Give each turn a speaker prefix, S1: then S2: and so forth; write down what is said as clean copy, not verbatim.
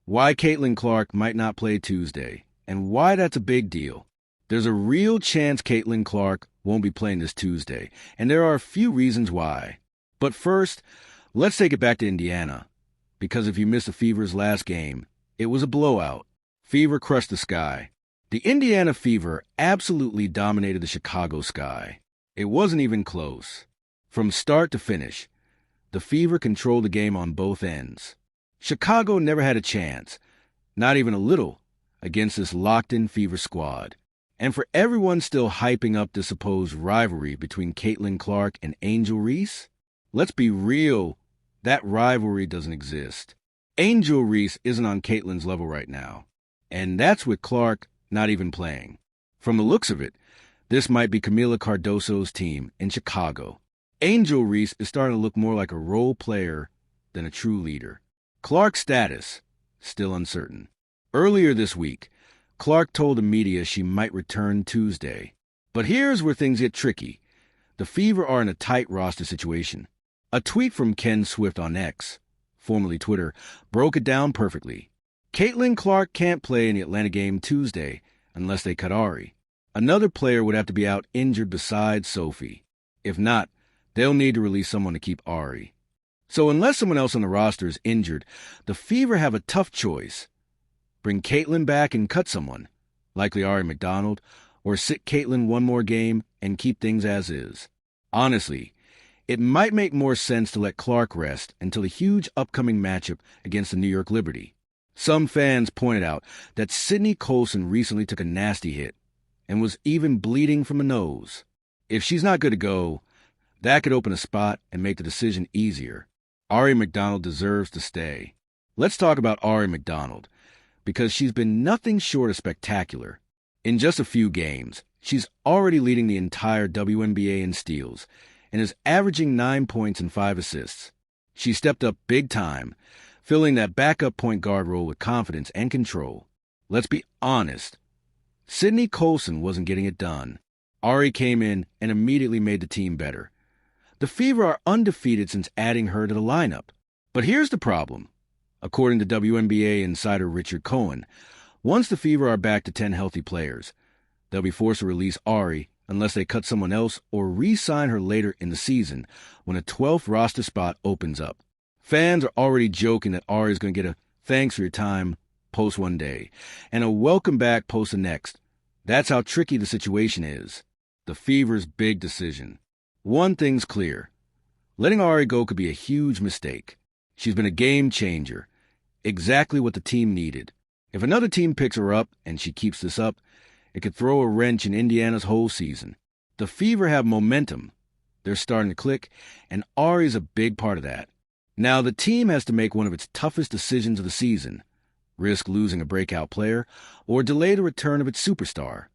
S1: why Caitlin Clark might not play Tuesday, and why that's a big deal. There's a real chance Caitlin Clark won't be playing this Tuesday, and there are a few reasons why. But first, let's take it back to Indiana, because if you missed the Fever's last game, it was a blowout. Fever crushed the Sky. The Indiana Fever absolutely dominated the Chicago Sky. It wasn't even close. From start to finish, the Fever controlled the game on both ends. Chicago never had a chance, not even a little, against this locked-in Fever squad. And for everyone still hyping up the supposed rivalry between Caitlin Clark and Angel Reese, let's be real, that rivalry doesn't exist. Angel Reese isn't on Caitlin's level right now, and that's with Clark not even playing. From the looks of it, this might be Camila Cardoso's team in Chicago. Angel Reese is starting to look more like a role player than a true leader. Clark's status, still uncertain. Earlier this week, Clark told the media she might return Tuesday. But here's where things get tricky. The Fever are in a tight roster situation. A tweet from Ken Swift on X, formerly Twitter, broke it down perfectly. Caitlin Clark can't play in the Atlanta game Tuesday unless they cut Ari. Another player would have to be out injured besides Sophie. If not, they'll need to release someone to keep Ari. So unless someone else on the roster is injured, the Fever have a tough choice. Bring Caitlin back and cut someone, likely Ari McDonald, or sit Caitlin one more game and keep things as is. Honestly, it might make more sense to let Clark rest until the huge upcoming matchup against the New York Liberty. Some fans pointed out that Sydney Colson recently took a nasty hit and was even bleeding from the nose. If she's not good to go, that could open a spot and make the decision easier. Ari McDonald deserves to stay. Let's talk about Ari McDonald, because she's been nothing short of spectacular. In just a few games, she's already leading the entire WNBA in steals and is averaging 9 points and 5 assists. She stepped up big time, filling that backup point guard role with confidence and control. Let's be honest, Sydney Colson wasn't getting it done. Ari came in and immediately made the team better. The Fever are undefeated since adding her to the lineup. But here's the problem. According to WNBA insider Richard Cohen, once the Fever are back to 10 healthy players, they'll be forced to release Ari unless they cut someone else or re-sign her later in the season when a 12th roster spot opens up. Fans are already joking that Ari is going to get a thanks for your time post one day and a welcome back post the next. That's how tricky the situation is. The Fever's big decision. One thing's clear. Letting Ari go could be a huge mistake. She's been a game changer. Exactly what the team needed. If another team picks her up and she keeps this up, it could throw a wrench in Indiana's whole season. The Fever have momentum. They're starting to click, and Ari's a big part of that. Now, the team has to make one of its toughest decisions of the season. Risk losing a breakout player or delay the return of its superstar.